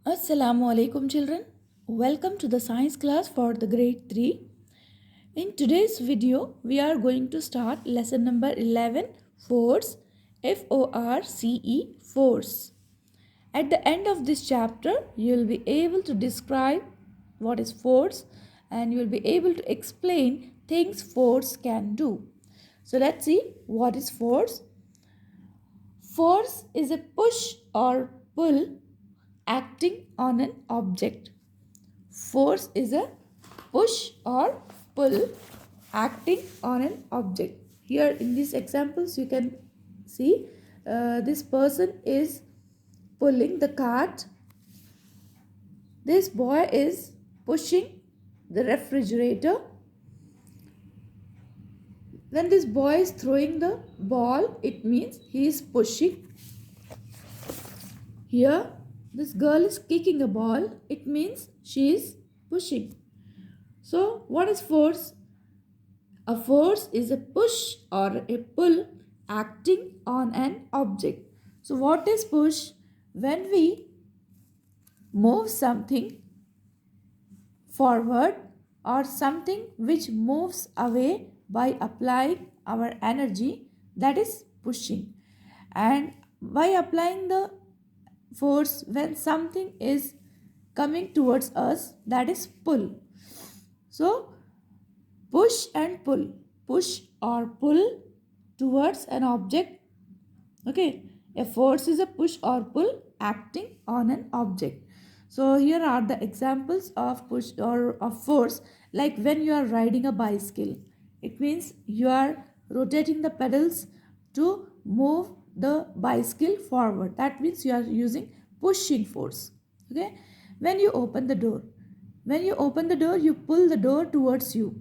Assalamu alaikum children. Welcome to the science class for the grade 3. In today's video, we are going to start lesson number 11, force, F-O-R-C-E, force. At the end of this chapter, you will be able to describe what is force and you will be able to explain things force can do. So let's see what is force. Force is a push or pull acting on an object. Force is a push or pull acting on an object. Here in these examples, you can see this person is pulling the cart. This boy is pushing the refrigerator. When this boy is throwing the ball, it means he is pushing. Here, this girl is kicking a ball. It means she is pushing. So, what is force? A force is a push or a pull acting on an object. So, what is push? When we move something forward or something which moves away by applying our energy, that is pushing. And by applying the force when something is coming towards us, that is pull. So, push and pull. Push or pull towards an object. Okay. A force is a push or pull acting on an object. So here are the examples of push or of force, like when you are riding a bicycle. It means you are rotating the pedals to move the bicycle forward. That means you are using pushing force. Okay. When you open the door. When you open the door, you pull the door towards you.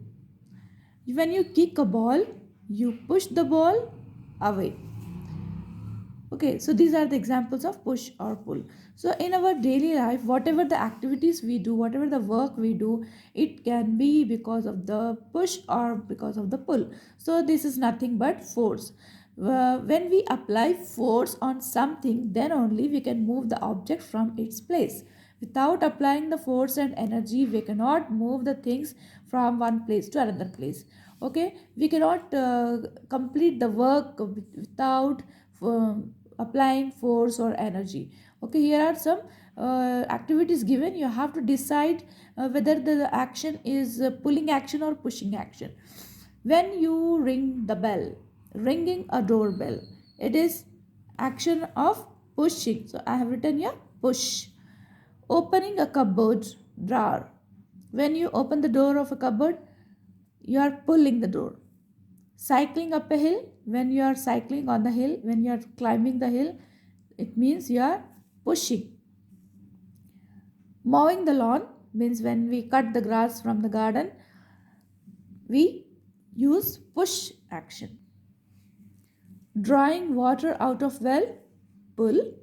When you kick a ball, you push the ball away. Okay, so these are the examples of push or pull. So in our daily life, whatever the activities we do, whatever the work we do, it can be because of the push or because of the pull. So this is nothing but force. When we apply force on something, then only we can move the object from its place. Without applying the force and energy, we cannot move the things from one place to another place. Okay, we cannot complete the work without applying force or energy. Okay, here are some activities given. You have to decide whether the action is pulling action or pushing action. When you ring the bell, ringing a doorbell, it is action of pushing. So I have written here push. Opening a cupboard drawer. When you open the door of a cupboard, you are pulling the door. Cycling up a hill, when you are cycling on the hill, when you are climbing the hill, it means you are pushing. Mowing the lawn means when we cut the grass from the garden, we use push action. Drawing water out of well, pull.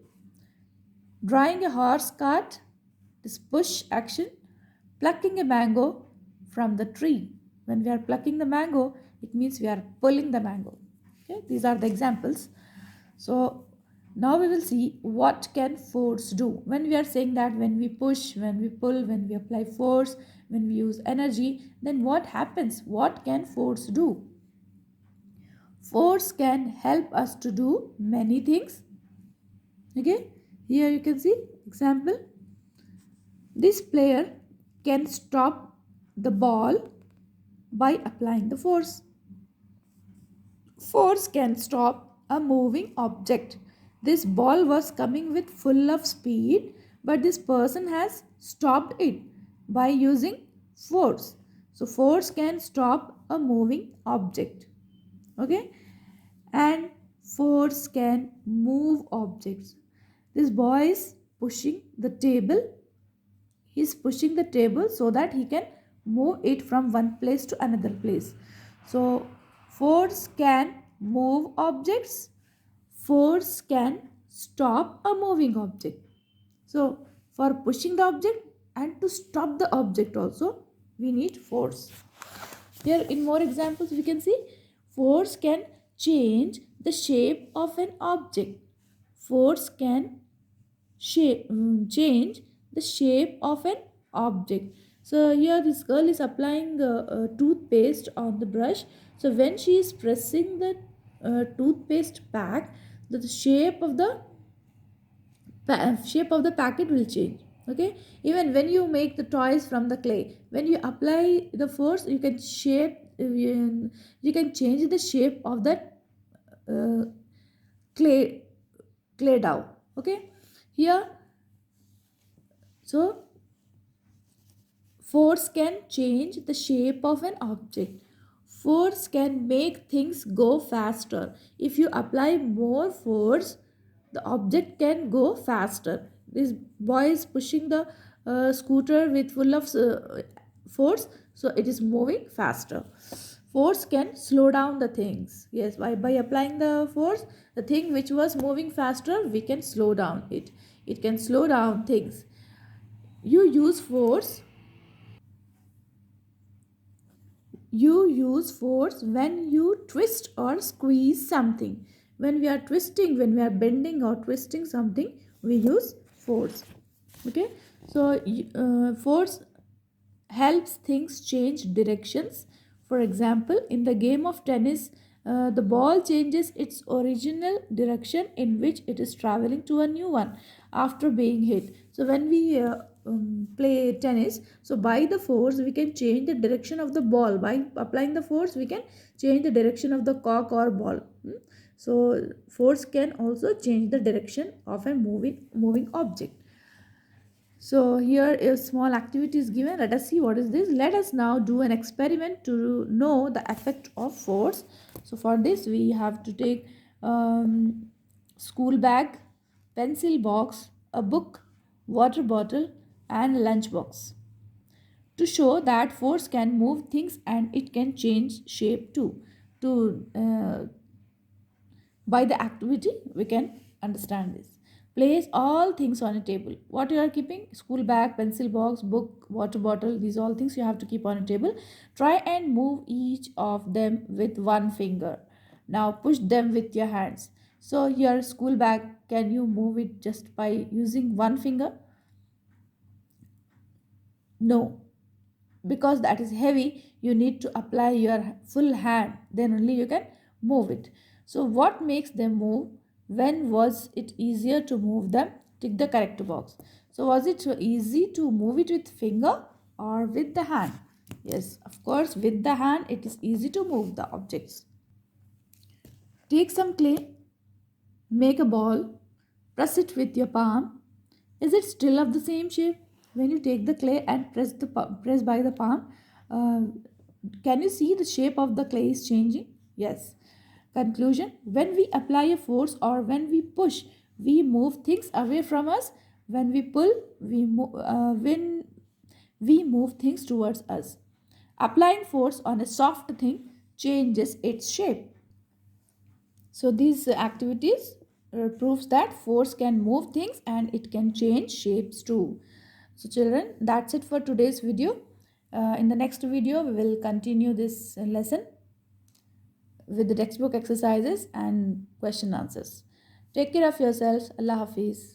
Drawing a horse cart is push action. Plucking a mango from the tree. When we are plucking the mango, it means we are pulling the mango. Okay, these are the examples. So now we will see what can force do. When we are saying that when we push, when we pull, when we apply force, when we use energy, then what happens? What can force do? Force can help us to do many things. Okay, here you can see example. This player can stop the ball by applying the force. Force can stop a moving object. This ball was coming with full of speed, but this person has stopped it by using force. So force can stop a moving object. Okay? And force can move objects. This boy is pushing the table. He is pushing the table so that he can move it from one place to another place. So force can move objects. Force can stop a moving object. So for pushing the object and to stop the object also, we need force. Here in more examples we can see force can change the shape of an object. Force can change the shape of an object. So here this girl is applying toothpaste on the brush. So when she is pressing the toothpaste pack, the shape of the packet will change. Okay, even when you make the toys from the clay, when you apply the force, you can you can change the shape of that uh, clay dough. Okay, here, so force can change the shape of an object. Force can make things go faster. If you apply more force, the object can go faster. This boy is pushing the scooter with full of force, so it is moving faster. Force can slow down the things. Yes, by applying the force, the thing which was moving faster, we can slow down it. It can slow down things. You use force You use force when you twist or squeeze something. When we are twisting, when we are bending or twisting something, we use force. Okay, so force helps things change directions. For example, in the game of tennis, the ball changes its original direction in which it is traveling to a new one after being hit. So when we play tennis, so by the force we can change the direction of the ball. By applying the force, we can change the direction of the cock or ball. So force can also change the direction of a moving object. So here a small activity is given. Let us see what is this. Let us now do an experiment to know the effect of force. So for this we have to take school bag, pencil box, a book, water bottle and lunch box to show that force can move things and it can change shape too. To By the activity we can understand this. Place all things on a table. What you are keeping? School bag, pencil box, book, water bottle. These all things you have to keep on a table. Try and move each of them with one finger. Now push them with your hands. So your school bag, can you move it just by using one finger? No, because that is heavy. You need to apply your full hand, then only you can move it. So what makes them move? When was it easier to move them? Tick the correct box. So was it easy to move it with finger or with the hand? Yes, of course, with the hand it is easy to move the objects. Take some clay, make a ball, press it with your palm. Is it still of the same shape? When you take the clay and press by the palm, uh, can you see the shape of the clay is changing? Yes. Conclusion: when we apply a force or when we push, we move things away from us. When we pull, when we move things towards us. Applying force on a soft thing changes its shape. So these activities proves that force can move things and it can change shapes too. So children, that's it for today's video. In the next video, we will continue this lesson with the textbook exercises and question answers. Take care of yourselves. Allah Hafiz.